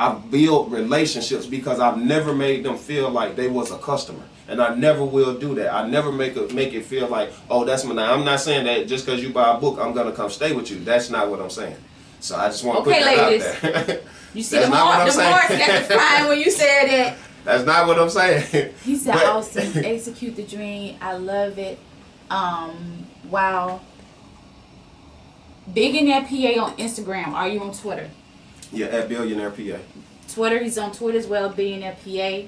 I've built relationships because I've never made them feel like they was a customer. And I never will do that. I never make it feel like, oh, that's my. I'm not saying that just because you buy a book, I'm gonna come stay with you. That's not what I'm saying. So I just want to put that ladies. out there. You see the marks got the flying when you said that. That's not what I'm saying. He said, Austin, execute the dream. I love it. Wow. Billionaire PA on Instagram. Are you on Twitter? Yeah, at Billionaire PA. Twitter. He's on Twitter as well. Billionaire PA.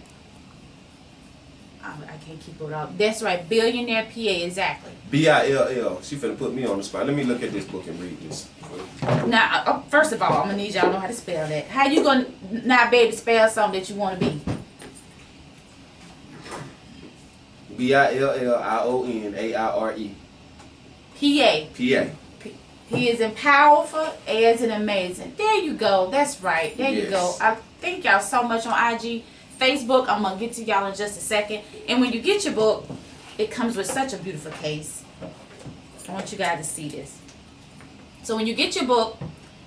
I can't keep it up. That's right. Billionaire PA. Exactly. B-I-L-L. She finna put me on the spot. Let me look at this book and read this. Now, first of all, I'm gonna need y'all to know how to spell that. How you gonna not be able to spell something that you want to be? B-I-L-L-I-O-N-A-I-R-E. PA. PA. He is in powerful, A as in amazing. There you go. That's right. There you go. I thank y'all so much on IG. Facebook, I'm going to get to y'all in just a second. And when you get your book, it comes with such a beautiful case. I want you guys to see this. So when you get your book,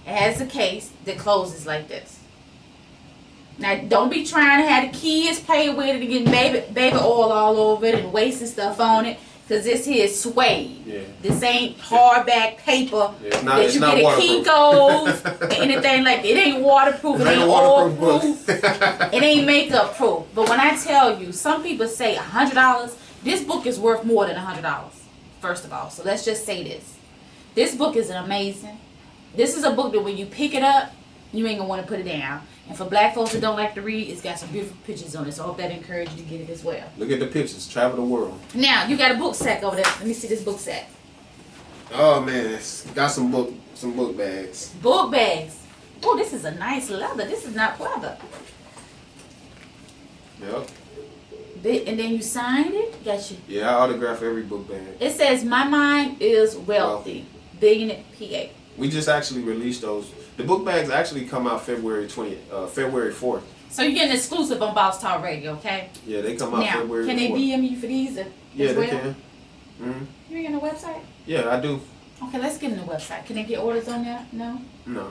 it has a case that closes like this. Now, don't be trying to have the kids play with it and get baby oil all over it and wasting stuff on it. Because this here is suede. Yeah. This ain't hardback paper that you get at Kinko's or anything like that. It ain't waterproof. It ain't oil proof. It ain't makeup proof. But when I tell you, some people say $100. This book is worth more than $100. First of all, so let's just say this. This book is amazing. This is a book that when you pick it up, you ain't gonna want to put it down. And for black folks that don't like to read, it's got some beautiful pictures on it. So I hope that encourages you to get it as well. Look at the pictures. Travel the world. Now, you got a book sack over there. Let me see this book sack. Oh, man. It's got some book bags. Book bags. Oh, this is a nice leather. This is not leather. Yep. And then you signed it? Got you. Yeah, I autograph every book bag. It says, my mind is wealthy. Billionaire PA. We just actually released those. The book bags actually come out February 4th. So you're getting exclusive on BAUSE Talk Radio, okay? Yeah, they come out now, February 4th. Can they DM you for these? Yeah, they can. Mm-hmm. You ain't got no website? Yeah, I do. Okay, let's get them the website. Can they get orders on there? No? No.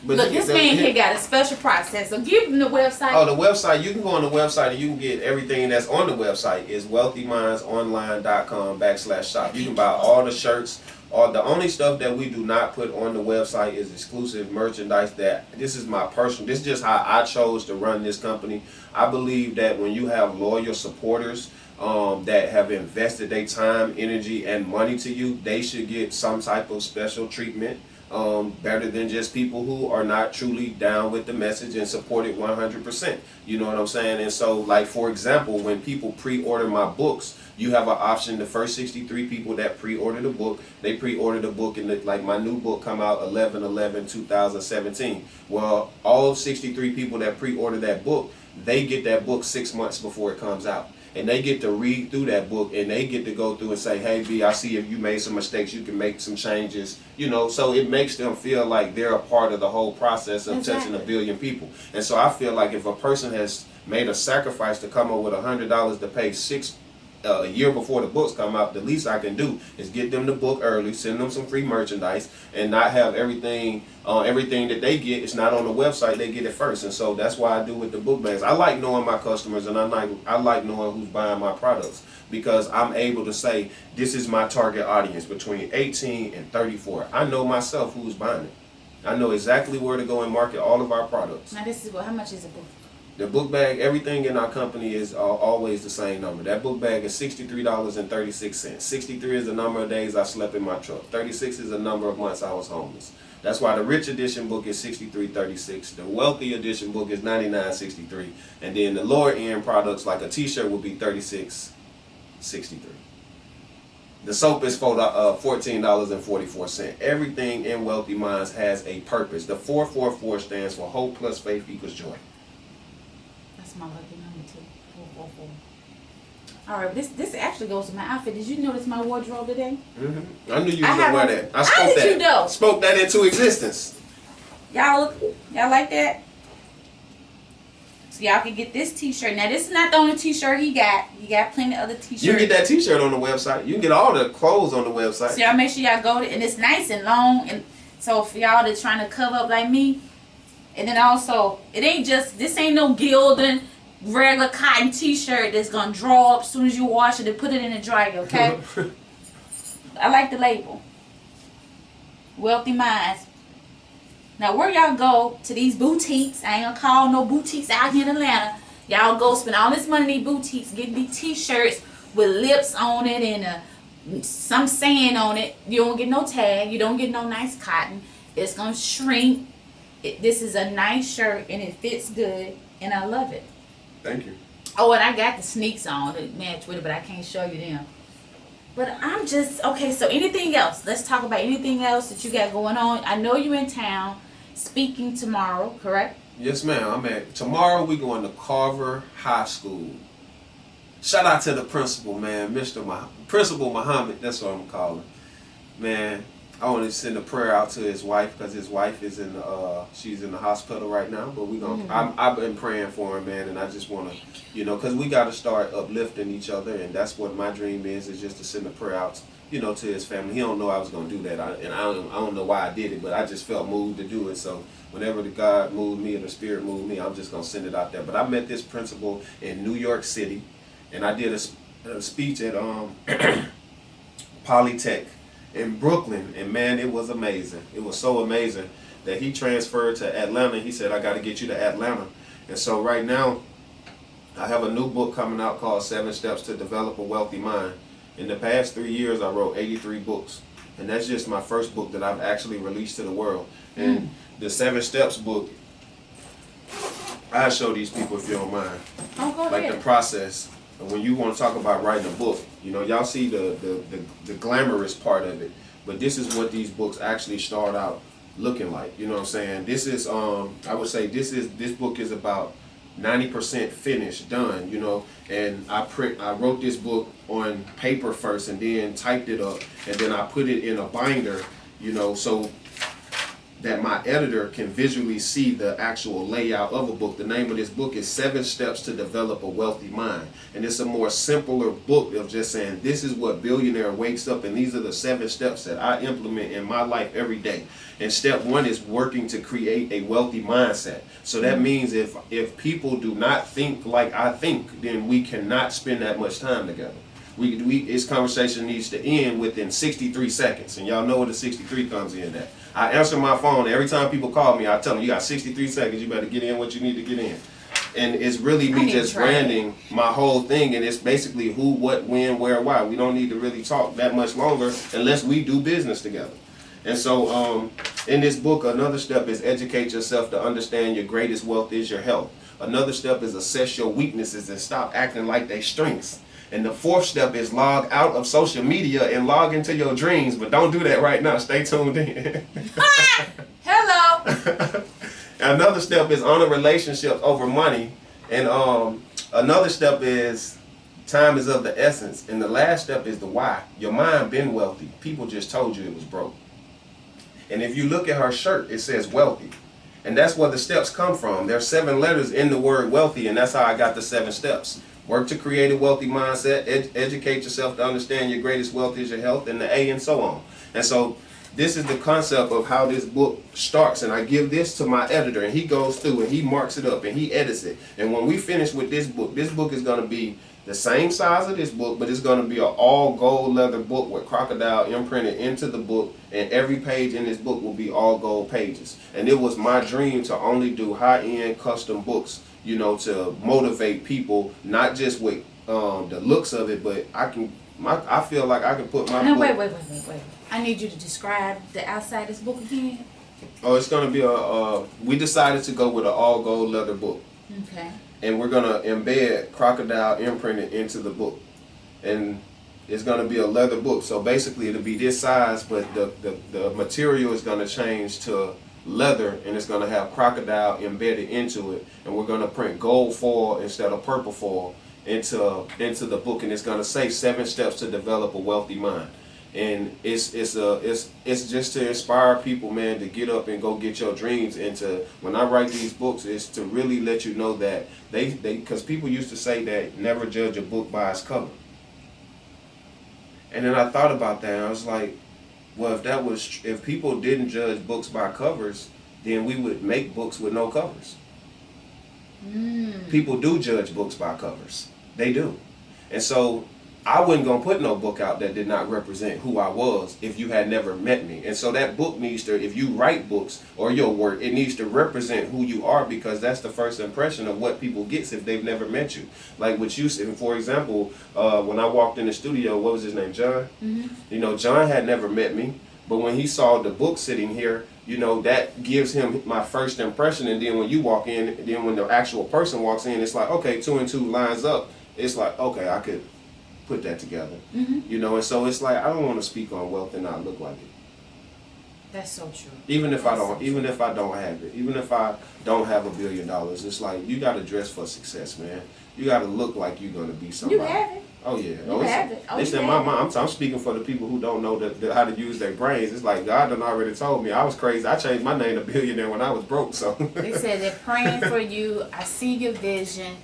But look, this man here got a special process. So give them the website. Oh, the website. You can go on the website and you can get everything that's on the website. Is wealthymindsonline.com/shop. You can buy all the shirts. The only stuff that we do not put on the website is exclusive merchandise. This is my personal. This is just how I chose to run this company. I believe that when you have loyal supporters that have invested their time, energy, and money to you, they should get some type of special treatment. Better than just people who are not truly down with the message and support it 100%. You know what I'm saying? And so, like, for example, when people pre-order my books, you have an option. The first 63 people that pre-order the book, they pre-order the book, and like my new book come out 11/11/2017. Well, all 63 people that pre-order that book, they get that book 6 months before it comes out. And they get to read through that book, and they get to go through and say, hey, B, I see if you made some mistakes, you can make some changes. You know, so it makes them feel like they're a part of the whole process of touching 1 billion people. And so I feel like if a person has made a sacrifice to come up with $100 to pay a year before the books come out, the least I can do is get them the book early, send them some free merchandise, and not have everything that they get is not on the website. They get it first. And so that's why I do with the book bags. I like knowing my customers, and I like knowing who's buying my products, because I'm able to say this is my target audience between 18 and 34. I know myself who's buying it. I know exactly where to go and market all of our products. Now this is how much is a book? The book bag, everything in our company is always the same number. That book bag is $63.36. 63 is the number of days I slept in my truck. 36 is the number of months I was homeless. That's why the Rich Edition book is $63.36. The Wealthy Edition book is $99.63. And then the lower end products like a t-shirt will be $36.63. The soap is $14.44. Everything in Wealthy Minds has a purpose. The 444 stands for hope plus faith equals joy. That's my lucky number too. 444. All right, this actually goes to my outfit. Did you notice my wardrobe today? Mm-hmm. I knew you was gonna wear that. How did you know? Spoke that into existence. Y'all like that? So y'all can get this t-shirt. Now this is not the only t-shirt he got. He got plenty of other t-shirts. You can get that t-shirt on the website. You can get all the clothes on the website. So y'all make sure y'all go to, and it's nice and long. And so for y'all that's trying to cover up like me, And then also, it ain't just, this ain't no gilding, regular cotton t-shirt that's gonna draw up as soon as you wash it and put it in the dryer, okay? I like the label. Wealthy Minds. Now, where y'all go to these boutiques, I ain't gonna call no boutiques out here in Atlanta. Y'all go spend all this money in these boutiques, getting these t-shirts with lips on it and some saying on it. You don't get no tag. You don't get no nice cotton. It's gonna shrink. This is a nice shirt and it fits good and I love it. Thank you. Oh, and I got the sneaks on to match with it, but I can't show you them. But I'm just, okay, so anything else? Let's talk about anything else that you got going on. I know you're in town speaking tomorrow, correct? Yes, ma'am. Tomorrow we going to Carver High School. Shout out to the principal, man, Principal Muhammad, that's what I'm calling. Man, I want to send a prayer out to his wife because his wife is she's in the hospital right now. But we gonna, I've been praying for him, man, and I just want to, because we got to start uplifting each other, and that's what my dream is just to send a prayer out, to his family. He don't know I was gonna do that, I don't know why I did it, but I just felt moved to do it. So whenever the God moved me or the Spirit moved me, I'm just gonna send it out there. But I met this principal in New York City, and I did a speech at Polytech in Brooklyn, and man, it was amazing. It was so amazing that he transferred to Atlanta. He said, I got to get you to Atlanta. And so right now, I have a new book coming out called 7 Steps to Develop a Wealthy Mind. In the past 3 years, I wrote 83 books. And that's just my first book that I've actually released to the world. And the 7 Steps book, I'll show these people if you don't mind. Oh, go like ahead. The process. And when you want to talk about writing a book, y'all see the glamorous part of it. But this is what these books actually start out looking like. You know what I'm saying? This is, I would say this book is about 90% finished, done, and I wrote this book on paper first and then typed it up and then I put it in a binder, so that my editor can visually see the actual layout of a book. The name of this book is 7 Steps to Develop a Wealthy Mind. And it's a more simpler book of just saying, this is what Billionaire wakes up, and these are the 7 steps that I implement in my life every day. And step 1 is working to create a wealthy mindset. So that means if people do not think like I think, then we cannot spend that much time together. This conversation needs to end within 63 seconds. And y'all know where the 63 comes in at. I answer my phone. Every time people call me, I tell them, you got 63 seconds. You better get in what you need to get in. And it's really me just branding my whole thing. And it's basically who, what, when, where, why. We don't need to really talk that much longer unless we do business together. And so in this book, another step is educate yourself to understand your greatest wealth is your health. Another step is assess your weaknesses and stop acting like they strengths. And the 4th step is log out of social media and log into your dreams. But don't do that right now. Stay tuned in. Hello. Another step is honor relationships over money. And another step is time is of the essence. And the last step is the why. Your mind been wealthy. People just told you it was broke. And if you look at her shirt, it says wealthy. And that's where the steps come from. There's 7 letters in the word wealthy, and that's how I got the 7 steps. Work to create a wealthy mindset, educate yourself to understand your greatest wealth is your health, and the A, and so on. And so this is the concept of how this book starts, and I give this to my editor, and he goes through and he marks it up and he edits it. And when we finish with this book is going to be the same size of this book, but it's going to be an all gold leather book with crocodile imprinted into the book, and every page in this book will be all gold pages. And it was my dream to only do high-end custom books, to motivate people, not just with the looks of it, but I feel like I can put my book. Wait. I need you to describe the outside of this book again. Oh, it's going to be we decided to go with an all gold leather book. Okay. And we're going to embed crocodile imprinted into the book. And it's going to be a leather book. So basically it'll be this size, but the material is going to change to leather, and it's going to have crocodile embedded into it. And we're going to print gold foil instead of purple foil into the book. And it's going to say 7 steps to develop a wealthy mind. And it's just to inspire people, man, to get up and go get your dreams. And when I write these books, it's to really let you know that because people used to say that never judge a book by its cover. And then I thought about that, and I was like, well, if people didn't judge books by covers, then we would make books with no covers. People do judge books by covers. They do. And so I wasn't going to put no book out that did not represent who I was if you had never met me. And so that book needs to, if you write books or your work, it needs to represent who you are, because that's the first impression of what people get if they've never met you. Like what you said, for example, when I walked in the studio, what was his name, John? You know, John had never met me, but when he saw the book sitting here, you know, that gives him my first impression. And then when you walk in, then when the actual person walks in, it's like, okay, 2 and 2 lines up. It's like, okay, I could put that together. You know, and so it's like, I don't want to speak on wealth and not look like it. That's so true. Even if I don't have it, even if I don't have $1 billion, it's like, you got to dress for success, man. You got to look like you're going to be somebody. You have it. Oh yeah. You have it. It's in my mind. I'm speaking for the people who don't know how to use their brains. It's like God done already told me. I was crazy. I changed my name to Billionaire when I was broke. So they said they're praying for you. I see your vision.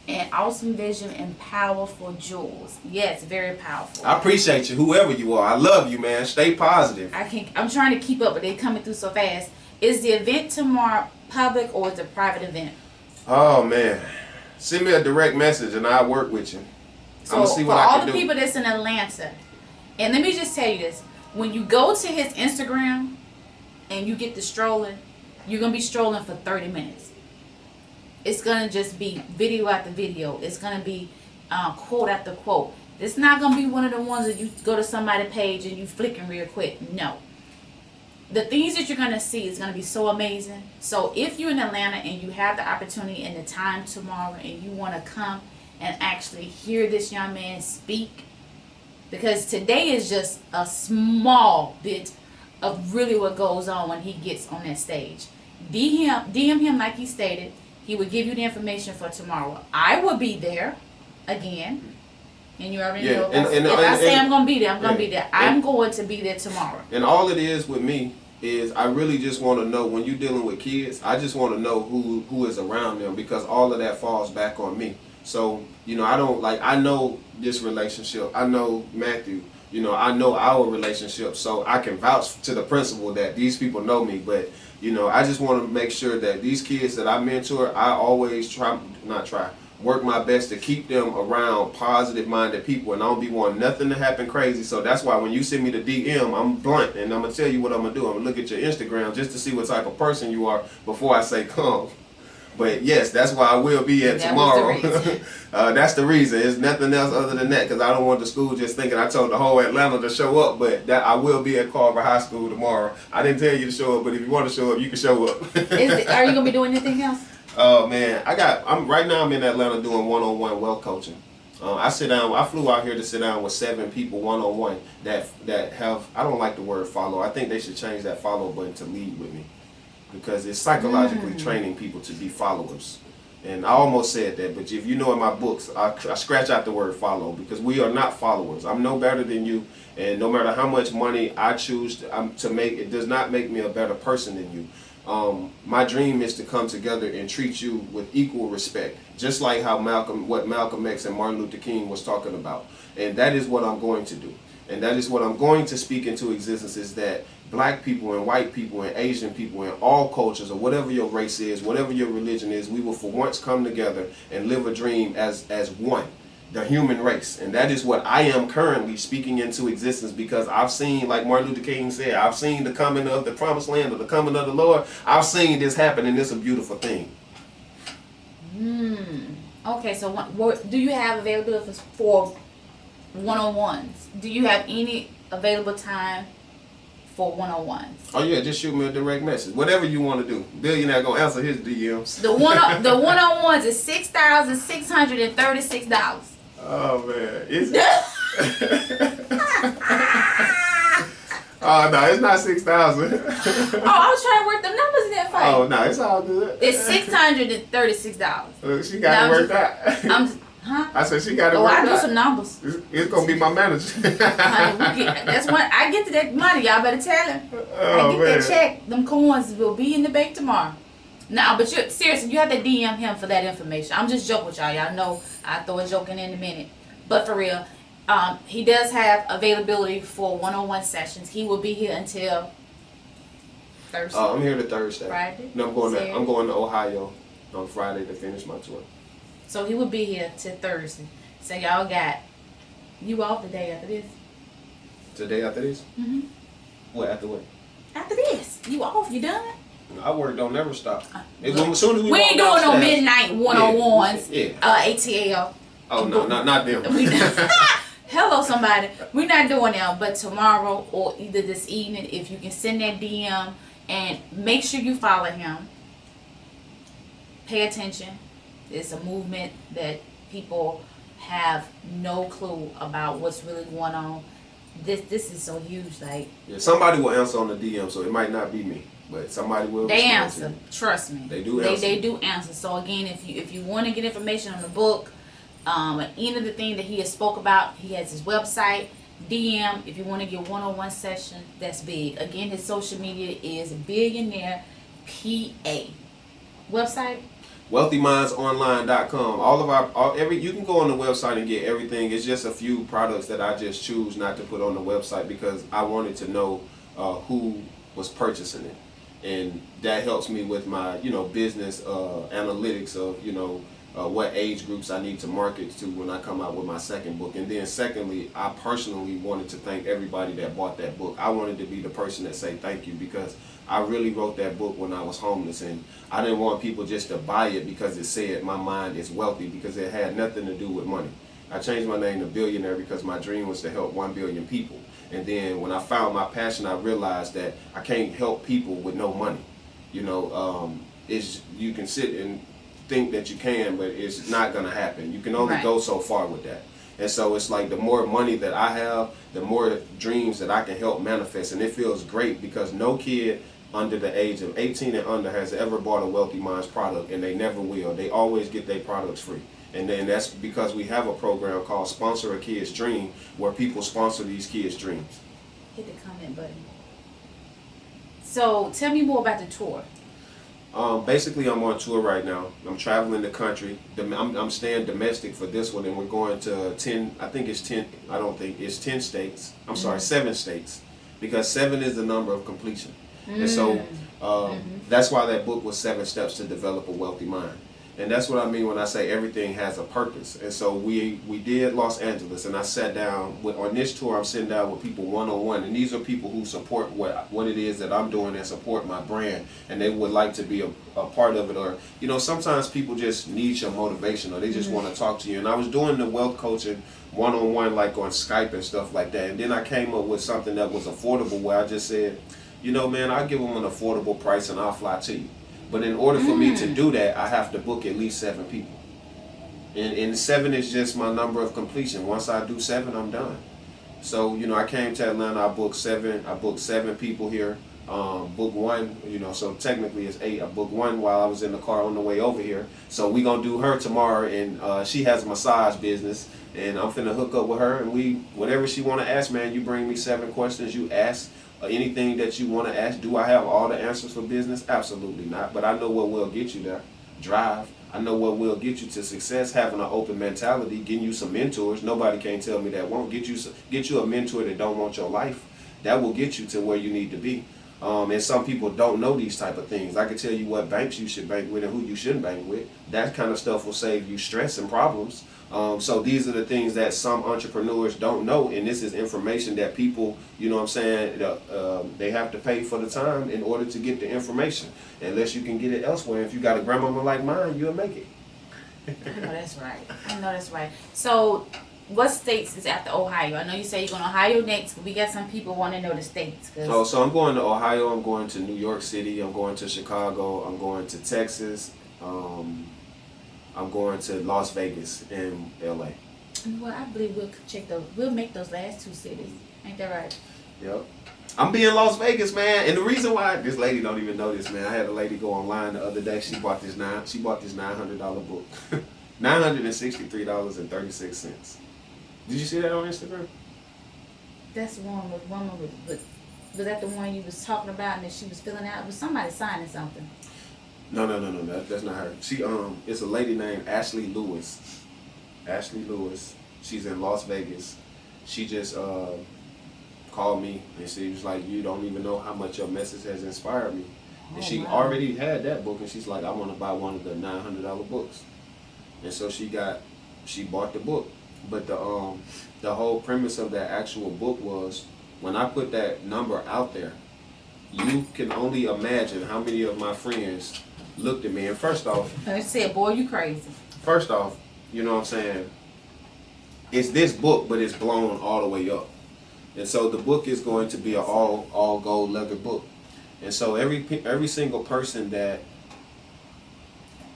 And awesome vision and powerful jewels. Yes, very powerful. I appreciate you, whoever you are. I love you, man. Stay positive. I'm trying to keep up, but they're coming through so fast. Is the event tomorrow public or is it a private event? Oh man, send me a direct message and I'll work with you. So I'm gonna see what for I all can the do. people that's in Atlanta, and let me just tell you this: when you go to his Instagram and you get to strolling, you're gonna be strolling for 30 minutes. It's going to just be video after video. It's going to be quote after quote. It's not going to be one of the ones that you go to somebody's page and you flicking real quick. No. The things that you're going to see is going to be so amazing. So if you're in Atlanta and you have the opportunity and the time tomorrow and you want to come and actually hear this young man speak, because today is just a small bit of really what goes on when he gets on that stage. DM him like he stated. He would give you the information for tomorrow. I will be there again. And you already know. If I say I'm going to be there, I'm going to be there. I'm going to be there tomorrow. And all it is with me is I really just want to know, when you're dealing with kids, I just want to know who is around them, because all of that falls back on me. So, you know, I know this relationship. I know Matthew. You know, I know our relationship. So I can vouch to the principle that these people know me. But you know, I just want to make sure that these kids that I mentor, I always work my best to keep them around positive-minded people, and I don't be wanting nothing to happen crazy. So that's why when you send me the DM, I'm blunt, and I'm going to tell you what I'm going to do. I'm going to look at your Instagram just to see what type of person you are before I say come. But yes, that's why I will be at tomorrow. That's the reason. It's nothing else other than that, because I don't want the school just thinking I told the whole Atlanta to show up. But that I will be at Carver High School tomorrow. I didn't tell you to show up, but if you want to show up, you can show up. Are you gonna be doing anything else? Oh man, right now I'm in Atlanta doing one-on-one wealth coaching. I flew out here to sit down with 7 people one-on-one that have, I don't like the word follow. I think they should change that follow button to lead with me, because it's psychologically training people to be followers. And I almost said that, but if you know in my books, I scratch out the word follow, because we are not followers. I'm no better than you, and no matter how much money I choose to make, it does not make me a better person than you. My dream is to come together and treat you with equal respect, just like how Malcolm X and Martin Luther King was talking about. And that is what I'm going to do. And that is what I'm going to speak into existence, is that black people and white people and Asian people and all cultures, or whatever your race is, whatever your religion is, we will for once come together and live a dream as one, the human race. And that is what I am currently speaking into existence, because I've seen, like Martin Luther King said, I've seen the coming of the promised land, or the coming of the Lord. I've seen this happen, and it's a beautiful thing. Okay, so what do you have available for one-on-ones? Do you have any available time for one-on-ones? Oh yeah, just shoot me a direct message. Whatever you want to do. Billionaire gonna answer his DMs. The one-on-ones is $6,636. Oh man, it's oh no, it's not 6,000. Oh, I was trying to work the numbers in that fight. Oh no, it's all good. It's $636. Look, she got it worked out. I said she got it worked out. I do some numbers. It's gonna be my manager. Honey, that's what I get to that money. Y'all better tell him. I get that check. Them coins will be in the bank tomorrow. Nah, but seriously, you have to DM him for that information. I'm just joking with y'all. Y'all know I throw a joke in a minute, but for real, he does have availability for one-on-one sessions. He will be here until Thursday. I'm here the Thursday. Friday. No, I'm going to Ohio on Friday to finish my tour. So he will be here till Thursday. So y'all got you off the day after this. The day after this? Mhm. What after what? After this, you off? You done? I work don't never stop. As soon as we ain't doing no midnight one-on-ones. Yeah. ATL. Oh no, not them. Hello, somebody. We're not doing that, but tomorrow or either this evening, if you can send that DM and make sure you follow him. Pay attention. It's a movement that people have no clue about what's really going on. This is so huge. Like, yeah, somebody will answer on the DM, so it might not be me, but somebody will. They answer. Trust me. They do answer. They do answer. So again, if you want to get information on the book, any of the things that he has spoke about, he has his website. DM if you want to get one-on-one session. That's big. Again, his social media is Billionaire PA. Website. WealthyMindsOnline.com. You can go on the website and get everything. It's just a few products that I just choose not to put on the website because I wanted to know who was purchasing it, and that helps me with my business analytics of what age groups I need to market to when I come out with my second book. And then secondly, I personally wanted to thank everybody that bought that book. I wanted to be the person that say thank you because I really wrote that book when I was homeless, and I didn't want people just to buy it because it said my mind is wealthy, because it had nothing to do with money. I changed my name to Billionaire because my dream was to help 1 billion people. And then when I found my passion, I realized that I can't help people with no money. You can sit and think that you can, but it's not going to happen. You can only go so far with that. And so it's like the more money that I have, the more dreams that I can help manifest. And it feels great because no kid under the age of 18 and under has ever bought a Wealthy Minds product, and they never will. They always get their products free. And then that's because we have a program called Sponsor a Kid's Dream, where people sponsor these kids' dreams. Hit the comment button. So tell me more about the tour. Basically, I'm on tour right now. I'm traveling the country. I'm staying domestic for this one, and we're going to 10. I think it's 10. I don't think it's 10 states. I'm sorry, 7 states, because 7 is the number of completion. And so that's why that book was 7 Steps to Develop a Wealthy Mind. And that's what I mean when I say everything has a purpose. And so we did Los Angeles, and I sat down on this tour. I'm sitting down with people one-on-one, and these are people who support what it is that I'm doing and support my brand, and they would like to be a part of it. Or sometimes people just need your motivation, or they just want to talk to you. And I was doing the wealth coaching one-on-one, like on Skype and stuff like that. And then I came up with something that was affordable, where I just said, man, I'll give them an affordable price and I'll fly to you. But in order for me to do that, I have to book at least 7 people. And 7 is just my number of completion. Once I do 7, I'm done. So, I came to Atlanta, I booked 7. I booked 7 people here. Book 1, so technically it's 8. I booked 1 while I was in the car on the way over here. So we gonna do her tomorrow, and she has a massage business, and I'm finna hook up with her, and whatever she wanna ask, man, you bring me 7 questions, you ask. Anything that you want to ask. Do I have all the answers for business? Absolutely not. But I know what will get you there. Drive. I know what will get you to success. Having an open mentality, getting you some mentors. Nobody can tell me that won't. Get you a mentor that don't want your life. That will get you to where you need to be. And some people don't know these type of things. I can tell you what banks you should bank with and who you shouldn't bank with. That kind of stuff will save you stress and problems. So these are the things that some entrepreneurs don't know, and this is information that people, they have to pay for the time in order to get the information. Unless you can get it elsewhere. If you got a grandmama like mine, you'll make it. I know that's right. So what states is after Ohio? I know you say you're going to Ohio next, but we got some people want to know the states. So I'm going to Ohio, I'm going to New York City, I'm going to Chicago, I'm going to Texas, I'm going to Las Vegas and LA. Well, I believe we'll make those last 2 cities. Ain't that right? Yep. I'm being Las Vegas, man. And the reason why, this lady don't even know this, man. I had a lady go online the other day. She bought this $900 book. $963.36. Did you see that on Instagram? That's the one with was that the one you was talking about and that she was filling out? Was somebody signing something? No. That's not her. She it's a lady named Ashley Lewis. Ashley Lewis. She's in Las Vegas. She just called me and she was like, you don't even know how much your message has inspired me. And she wow. already had that book, and she's like, I want to buy one of the $900 books. And so she bought the book. But the whole premise of that actual book was, when I put that number out there, you can only imagine how many of my friends looked at me. And first off, I said, boy, you crazy. First off, you know what I'm saying? It's this book, but it's blown all the way up. And so the book is going to be an all gold leather book. And so every single person that,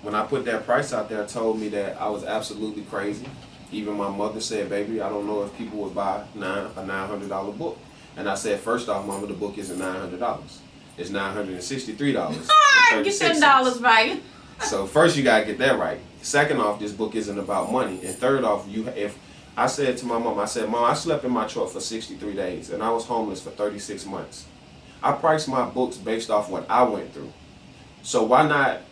when I put that price out there, told me that I was absolutely crazy. Even my mother said, baby, I don't know if people would buy a $900 book. And I said, first off, mama, the book isn't $900. It's $963. Get them dollars right. So first you gotta get that right. Second off, this book isn't about money. And third off, if I said to my mom, I said, Mom, I slept in my truck for 63 days and I was homeless for 36 months. I priced my books based off what I went through. So why not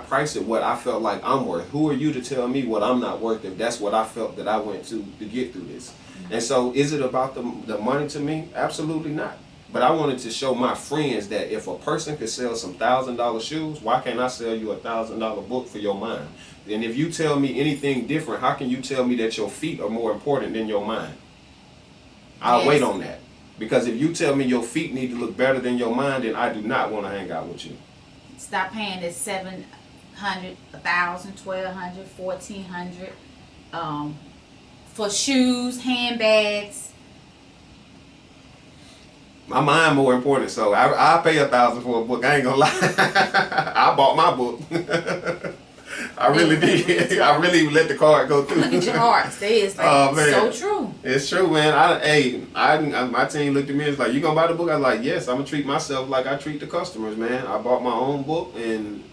price it what I felt like I'm worth? Who are you to tell me what I'm not worth if that's what I felt that I went to get through this? And so is it about the money to me? Absolutely not. But I wanted to show my friends that if a person could sell some $1,000 shoes, why can't I sell you a $1,000 book for your mind? And if you tell me anything different, how can you tell me that your feet are more important than your mind? I'll wait on that. Because if you tell me your feet need to look better than your mind, then I do not want to hang out with you. Stop paying this $700, $1,000, $1,200, $1,400 for shoes, handbags. My mind more important, so I pay $1,000 for a book. I ain't gonna lie. I bought my book. I really did. I really let the card go through. Look at your heart. It's like so true. It's true, man. My team looked at me and was like, "You gonna buy the book?" I was like, "Yes, I'm gonna treat myself like I treat the customers, man." I bought my own book, and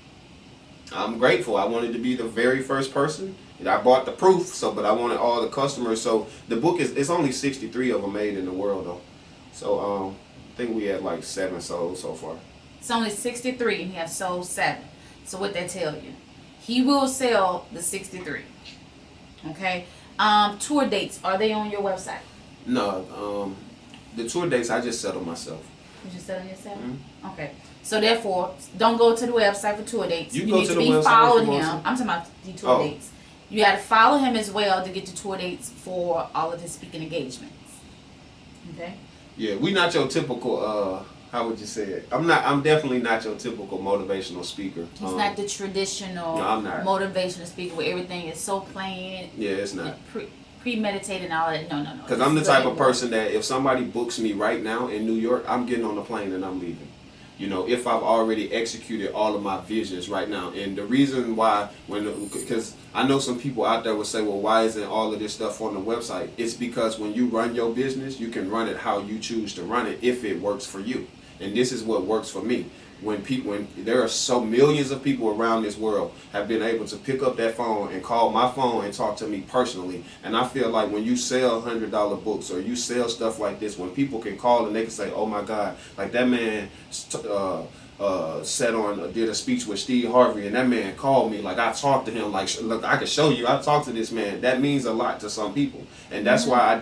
I'm grateful. I wanted to be the very first person. And I bought the proof, but I wanted all the customers. So the book it's only 63 of them made in the world, though. So I think we had like 7 sold so far. It's only 63 and he has sold 7. So what that tell you? He will sell the 63. Okay. Tour dates, are they on your website? No. The tour dates I just settle myself. You just settle yourself? Mm-hmm. Okay. So therefore, don't go to the website for tour dates. You need to be following him. I'm talking about the tour dates. You got to follow him as well to get the tour dates for all of his speaking engagements. Okay. Yeah, we not your typical. How would you say it? I'm definitely not your typical motivational speaker. He's not the traditional motivational speaker where everything is so plain. Yeah, it's not. Premeditated and all that. No. Because I'm the type of person that if somebody books me right now in New York, I'm getting on the plane and I'm leaving. You know, if I've already executed all of my visions right now. And the reason why, because I know some people out there will say, well, why isn't all of this stuff on the website? It's because when you run your business, you can run it how you choose to run it if it works for you. And this is what works for me. When there are so millions of people around this world have been able to pick up that phone and call my phone and talk to me personally. And I feel like when you sell $100 books or you sell stuff like this, when people can call and they can say, oh my God, like that man did a speech with Steve Harvey and that man called me, like I talked to him, like look, I can show you, I talked to this man. That means a lot to some people. And that's why I did